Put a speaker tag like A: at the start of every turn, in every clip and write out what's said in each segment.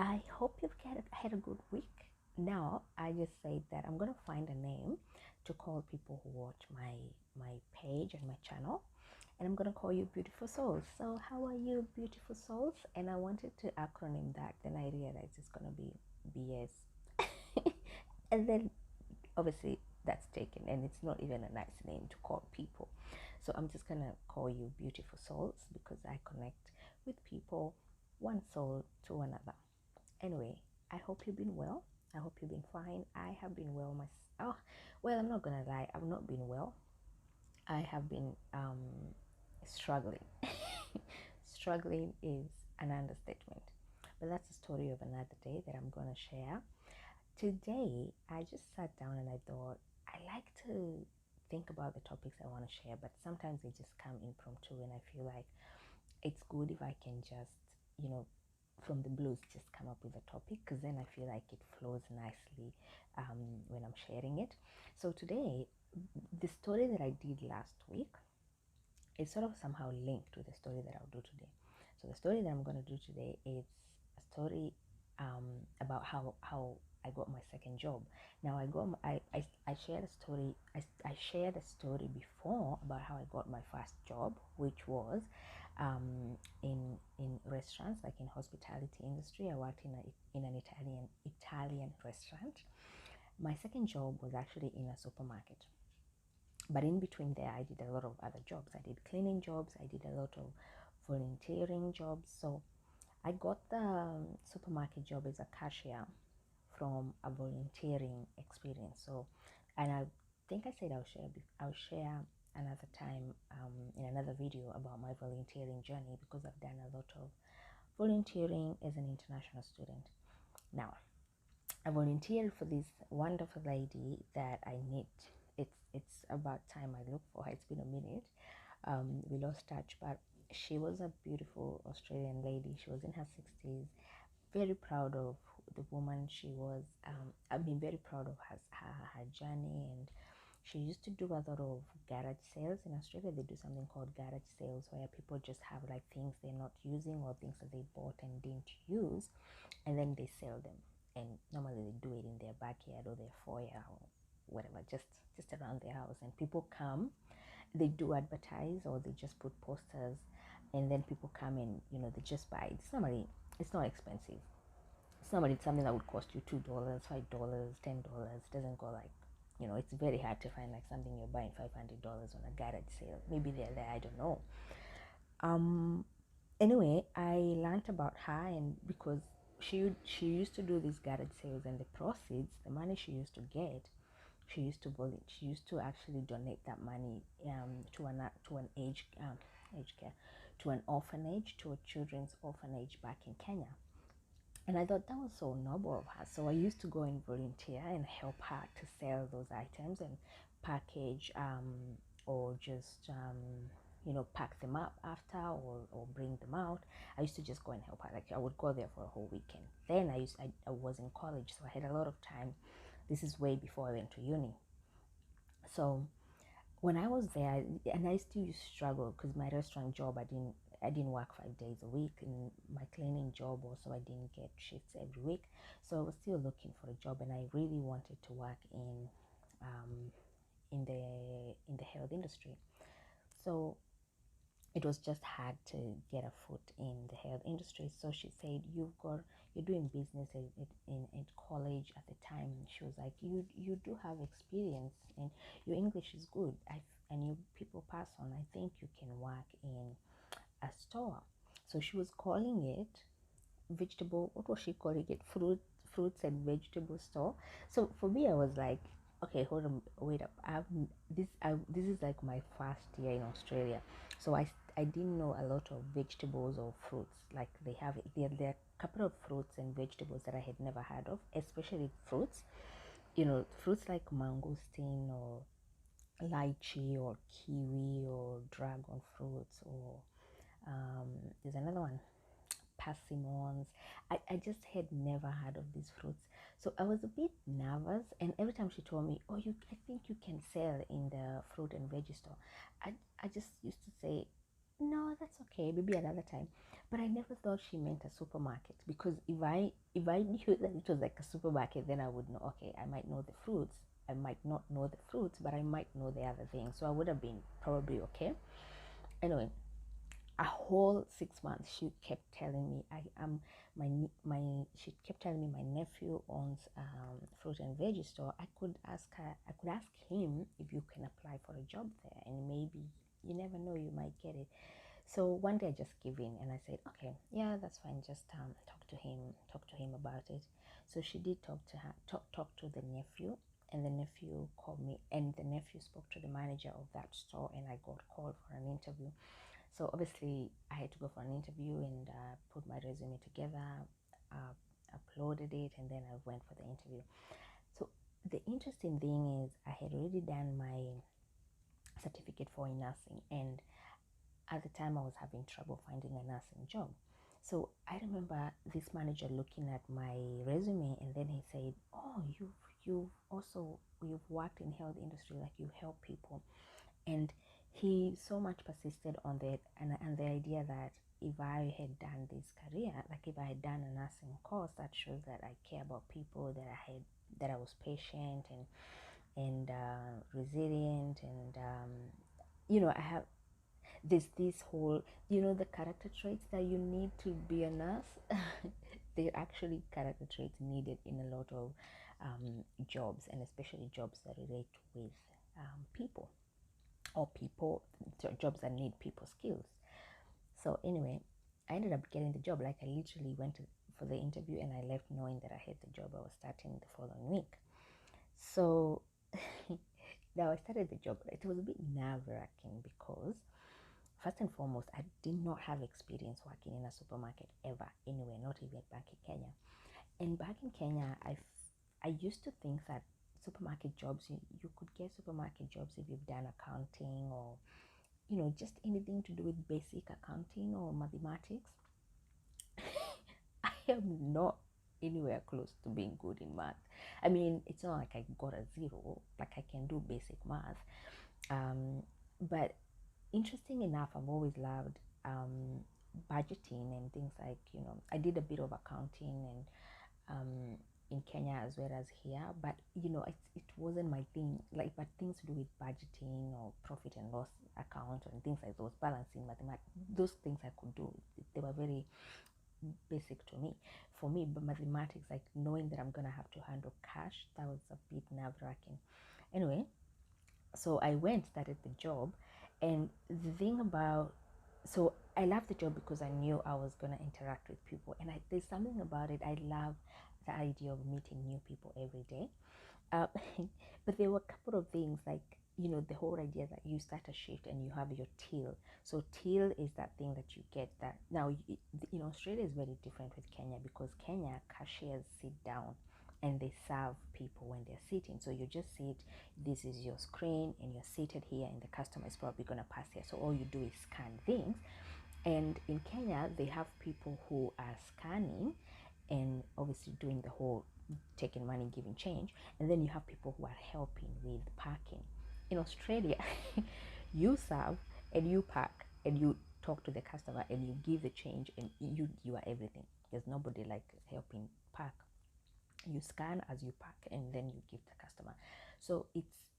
A: I hope you've had a good week. Now, I just said that I'm going to find a name to call people who watch my page and my channel, and I'm going to call you Beautiful Souls. So, how are you, Beautiful Souls? And I wanted to acronym that, then I realized it's going to be BS. And then obviously that's taken, and it's not even a nice name to call people. So I'm just gonna call you Beautiful Souls because I connect with people, one soul to another. Anyway, I hope you've been well. I hope you've been fine. I have been well myself. Oh, well, I'm not gonna lie, I've not been well. I have been struggling. Struggling is an understatement, but that's a story of another day that I'm gonna share. Today, I just sat down and I thought, I like to think about the topics I want to share, but sometimes they just come impromptu, and I feel like it's good if I can just, you know, from the blues, just come up with a topic, because then I feel like it flows nicely when I'm sharing it. So today, the story that I did last week is sort of somehow linked to the story that I'll do today. So the story that I'm going to do today is a story about how I got my second job. Now I shared a story. I shared a story before about how I got my first job, which was in restaurants, like in hospitality industry. I worked in an Italian restaurant. My second job was actually in a supermarket. But in between there, I did a lot of other jobs. I did cleaning jobs. I did a lot of volunteering jobs. So I got the supermarket job as a cashier from a volunteering experience. So, and I think I said I'll share another time in another video about my volunteering journey, because I've done a lot of volunteering as an international student. Now, I volunteered for this wonderful lady that I meet. It's about time I look for her. It's been a minute. We lost touch, but she was a beautiful Australian lady. She was in her 60s. Very proud of the woman she was. Very proud of her journey. And she used to do a lot of garage sales in Australia. They do something called garage sales, where people just have like things they're not using or things that they bought and didn't use, and then they sell them. And normally they do it in their backyard or their foyer or whatever, just around their house. And people come, they do advertise, or they just put posters, and then people come and they just buy it. It's not expensive. It's normally something that would cost you $2, $5, $10. It doesn't go like, it's very hard to find like something you're buying $500 on a garage sale. Maybe they're there, I don't know. um Anyway, I learned about her, and because she used to do these garage sales, and the proceeds, the money she used to get, she used to actually donate that money to an age care, to an orphanage, to a children's orphanage back in Kenya. And I thought that was so noble of her. So I used to go and volunteer and help her to sell those items and package, or just pack them up after, or bring them out. I used to just go and help her. Like, I would go there for a whole weekend. Then I was in college, so I had a lot of time. This is way before I went to uni. So when I was there, and I still used to struggle because my restaurant job, I didn't work 5 days a week. In my cleaning job also, I didn't get shifts every week. So I was still looking for a job, and I really wanted to work um, in the health industry. So it was just hard to get a foot in the health industry. So she said, you're doing business in college at the time. She was like, you do have experience, and your English is good. And you people pass on. I think you can work in a store. So she was calling it vegetable. What was she calling it? Fruits and vegetable store. So for me, I was like, okay, hold on, wait up. This is like my first year in Australia, so I didn't know a lot of vegetables or fruits. Like, they have it there are a couple of fruits and vegetables that I had never heard of, especially fruits. Fruits like mangosteen or lychee or kiwi or dragon fruits, or there's another one, persimmons. I just had never heard of these fruits. So I was a bit nervous, and every time she told me, oh, I think you can sell in the fruit and veggie store, I just used to say, no, that's okay, maybe another time. But I never thought she meant a supermarket, because if I knew that it was like a supermarket, then I would know, okay, I might know the fruits. I might not know the fruits, but I might know the other things. So I would have been probably okay. Anyway, a whole 6 months she kept telling me I am my she kept telling me my nephew owns fruit and veggie store. I could ask him if you can apply for a job there, and maybe, you never know, you might get it. So one day I just gave in and I said, okay, yeah, that's fine. Just talk to him about it. So she did talk to the nephew, and the nephew called me, and the nephew spoke to the manager of that store, and I got called for an interview. So obviously I had to go for an interview and put my resume together, uh, uploaded it, and then I went for the interview. So the interesting thing is I had already done my certificate for nursing, and at the time I was having trouble finding a nursing job. So I remember this manager looking at my resume, and then he said, oh, you've worked in health industry, like you help people. And he so much persisted on that, and the idea that if I had done this career, like if I had done a nursing course, that shows that I care about people, that I was patient and resilient, and I have this whole, the character traits that you need to be a nurse. They're actually character traits needed in a lot of jobs, and especially jobs that relate with people, or jobs that need people skills. So anyway, I ended up getting the job. Like, I literally went for the interview and I left knowing that I had the job. I was starting the following week. So now I started the job. It was a bit nerve-wracking because, first and foremost, I did not have experience working in a supermarket ever, anywhere, not even back in Kenya. And back in Kenya, I used to think that supermarket jobs, you could get supermarket jobs if you've done accounting, or just anything to do with basic accounting or mathematics. I am not anywhere close to being good in math. I mean, it's not like I got a zero, like I can do basic math. But interesting enough, I've always loved budgeting and things like, I did a bit of accounting and in Kenya as well as here, but it wasn't my thing. Like, but things to do with budgeting or profit and loss account and things like those, balancing, mathematics, those things I could do. They were very basic to me. For me, but mathematics, like knowing that I'm gonna have to handle cash, that was a bit nerve wracking. Anyway, so I went, started the job, and the thing about, so I loved the job because I knew I was gonna interact with people, and there's something about it. I love the idea of meeting new people every day. Uh, but there were a couple of things, like, the whole idea that you start a shift and you have your till. So till is that thing that you get that now. Australia is very different with Kenya, because Kenya cashiers sit down and they serve people when they're sitting. So you just sit, this is your screen, and you're seated here, and the customer is probably going to pass here. So all you do is scan things. And in Kenya, they have people who are scanning and obviously doing the whole taking money, giving change. And then you have people who are helping with packing. In Australia, you serve and you pack and you talk to the customer and you give the change, and you are everything. There's nobody like helping pack. You scan as you pack, and then you give the customer. So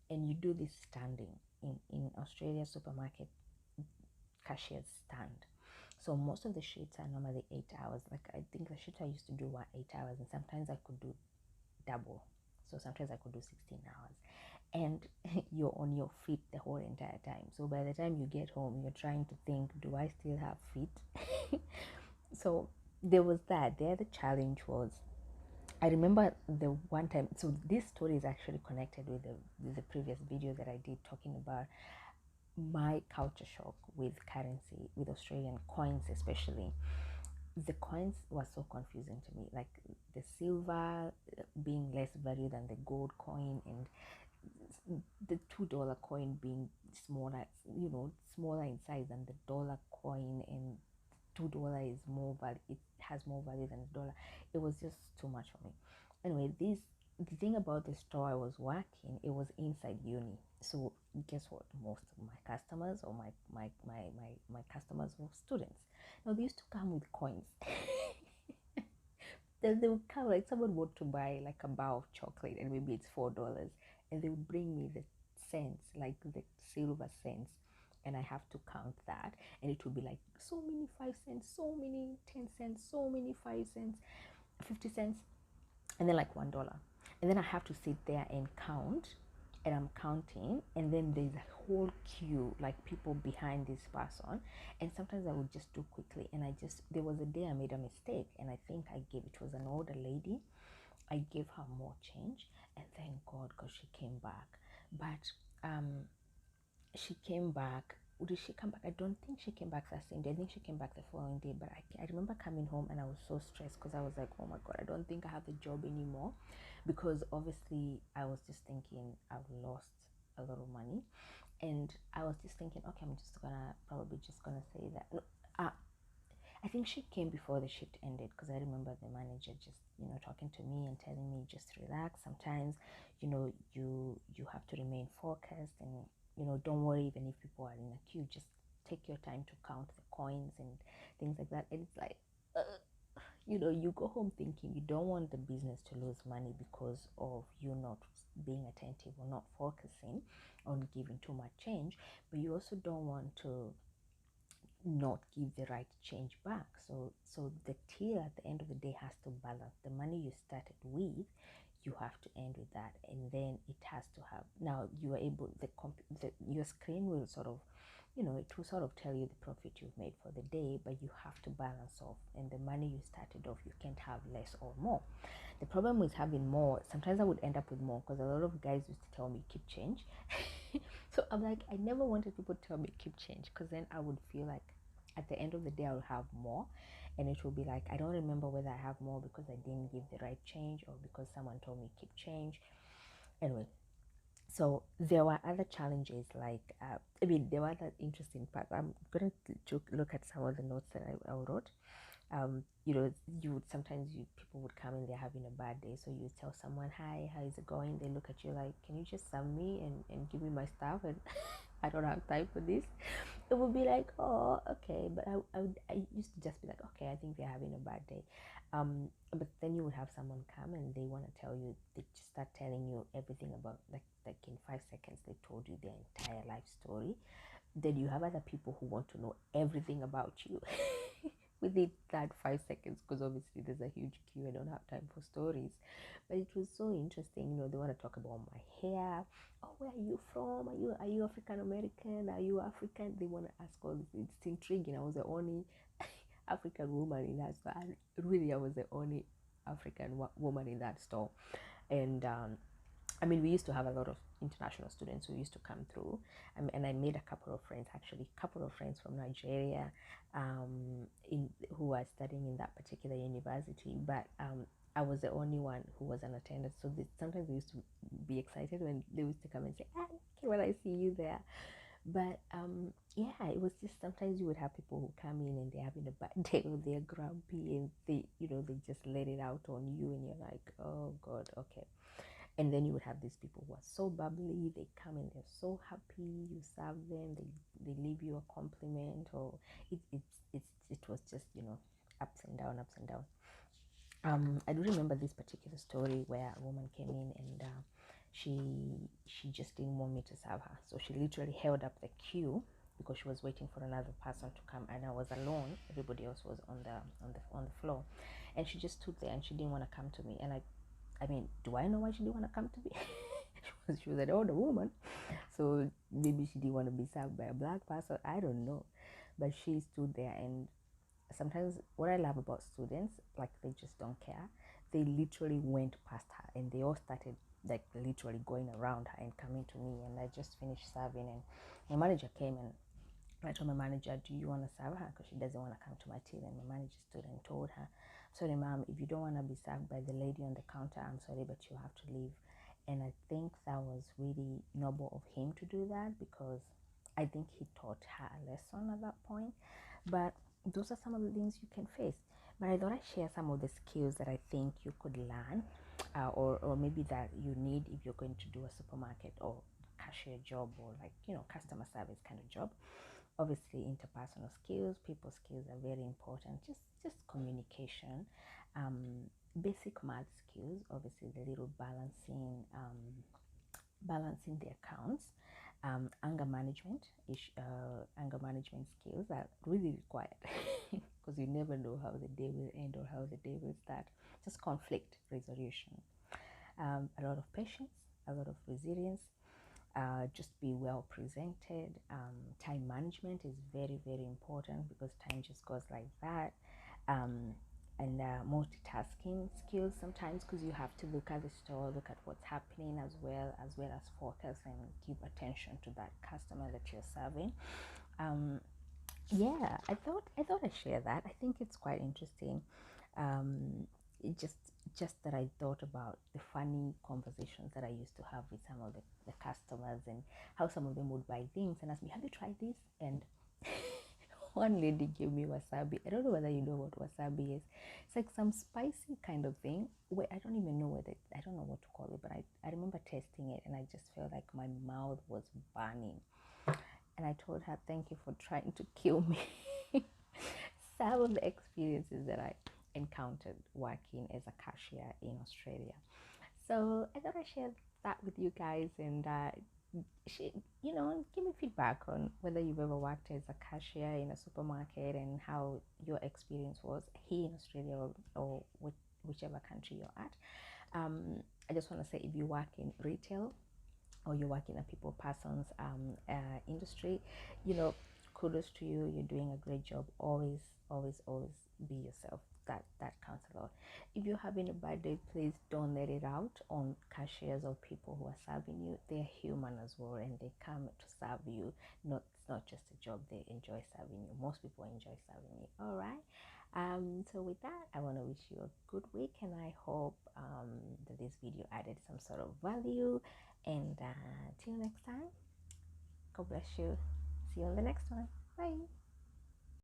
A: and you do this standing. In Australia, supermarket cashiers stand. So most of the shifts are normally 8 hours. Like, I think the shift I used to do were 8 hours, and sometimes I could do double. So sometimes I could do 16 hours. And you're on your feet the whole entire time. So by the time you get home, you're trying to think, do I still have feet? So there was that. The other challenge was, I remember the one time, so this story is actually connected with the previous video that I did, talking about my culture shock with currency, with Australian coins especially. The coins were so confusing to me, like the silver being less value than the gold coin, and the $2 coin being smaller, smaller in size than the dollar coin, and $2 is more value. It has more value than the dollar. It was just too much for me. Anyway, the thing about the store I was working, it was inside uni. So guess what? Most of my customers or my customers were students. Now they used to come with coins. They would come, like someone would to buy like a bar of chocolate and maybe it's $4, and they would bring me the cents, like the silver cents, and I have to count that, and it would be like so many 5 cents, so many 10 cents, so many 5 cents, 50 cents, and then like $1, and then I have to sit there and count, and I'm counting, and then there's a whole queue, like people behind this person, and sometimes I would just do quickly, and there was a day I made a mistake, and I think it was an older lady, I gave her more change, and thank God, because she came back, but she came back. Did she come back? I don't think she came back that same day. I think she came back the following day. But I remember coming home and I was so stressed because I was like, oh my God, I don't think I have the job anymore. Because obviously I was just thinking I've lost a lot of money. And I was just thinking, okay, I'm just probably just gonna say that. I think she came before the shift ended because I remember the manager just, talking to me and telling me just relax. Sometimes, you have to remain focused and, don't worry even if people are in a queue. Just take your time to count the coins and things like that. And it's like, you go home thinking you don't want the business to lose money because of you not being attentive or not focusing on giving too much change, but you also don't want to not give the right change back. So the till at the end of the day has to balance the money you started with. You have to end with that, and then it has to have, now you are able, your screen will sort of, it will sort of tell you the profit you've made for the day, but you have to balance off, and the money you started off, you can't have less or more. The problem with having more, sometimes I would end up with more because a lot of guys used to tell me keep change. So I'm like, I never wanted people to tell me keep change, because then I would feel like at the end of the day I'll have more, and it will be like I don't remember whether I have more because I didn't give the right change or because someone told me keep change. Anyway, so there were other challenges, like there were other interesting parts. I'm going to look at some of the notes that I wrote. People would come and they're having a bad day, so you tell someone, hi, how is it going? They look at you like, can you just sum me and give me my stuff, and I don't have time for this. It would be like, oh, okay, but I used to just be like, okay, I think they're having a bad day. But then you would have someone come and they want to tell you, they just start telling you everything about, like in 5 seconds they told you their entire life story. Then you have other people who want to know everything about you within that 5 seconds, because obviously there's a huge queue. I don't have time for stories, but it was so interesting. They want to talk about my hair. Oh, where are you from? Are you African American? Are you African? They want to ask all this. It's intriguing. I was the only African woman in that store. I was the only African woman in that store, and we used to have a lot of international students who used to come through, and I made a couple of friends, actually, a couple of friends from Nigeria, who are studying in that particular university. But I was the only one who was an attendant, so sometimes they used to be excited when they used to come and say, "Ah, okay, well, I see you there." But yeah, it was just sometimes you would have people who come in and they're having a bad day or they're grumpy and they just let it out on you, and you're like, oh God, okay. And then you would have these people who are so bubbly, they come and they're so happy, you serve them, they leave you a compliment, or it was just, ups and down, ups and down. I do remember this particular story where a woman came in and she just didn't want me to serve her, so she literally held up the queue because she was waiting for another person to come, and I was alone. Everybody else was on the floor, and she just stood there and she didn't want to come to me. And do I know why she didn't want to come to me? She was an older woman, so maybe she didn't want to be served by a black person. I don't know, but she stood there. And sometimes what I love about students, like, they just don't care. They literally went past her and they all started like literally going around her and coming to me, and I just finished serving, and my manager came, and I told my manager, do you want to serve her? Because she doesn't want to come to my till. And my manager stood and told her, sorry ma'am, if you don't want to be served by the lady on the counter, I'm sorry, but you have to leave. And I think that was really noble of him to do that, because I think he taught her a lesson at that point. But those are some of the things you can face. But I thought I'd share some of the skills that I think you could learn, or maybe that you need if you're going to do a supermarket or cashier job or like, customer service kind of job. Obviously, interpersonal skills, people skills are very important. Just communication, basic math skills. Obviously, the little balancing the accounts, anger management skills are really required because you never know how the day will end or how the day will start. Just conflict resolution, a lot of patience, a lot of resilience. Just be well presented. Time management is very, very important because time just goes like that. Um, and multitasking skills sometimes, because you have to look at the store, look at what's happening, as well as focus and give attention to that customer that you're serving. Um, yeah, I thought I'd share that. I think it's quite interesting. It just that I thought about the funny conversations that I used to have with some of the customers, and how some of them would buy things and ask me, "Have you tried this?" And one lady gave me wasabi. I don't know whether you know what wasabi is. It's like some spicy kind of thing. Wait, I don't even know I don't know what to call it, but I remember tasting it and I just felt like my mouth was burning. And I told her, "Thank you for trying to kill me." Some of the experiences that I encountered working as a cashier in Australia. So I thought I'd share that with you guys, and give me feedback on whether you've ever worked as a cashier in a supermarket and how your experience was here in Australia, or whichever country you're at. I just want to say, if you work in retail or you work in a people persons industry, kudos to you. You're doing a great job. Always, always, always be yourself. That counts a lot. If you're having a bad day, please don't let it out on cashiers or people who are serving you. They're human as well, and they come to serve you. It's not just a job. They enjoy serving you. Most people enjoy serving you. All right. So with that, I want to wish you a good week, and I hope that this video added some sort of value. And till next time, God bless you. See you on the next one. Bye.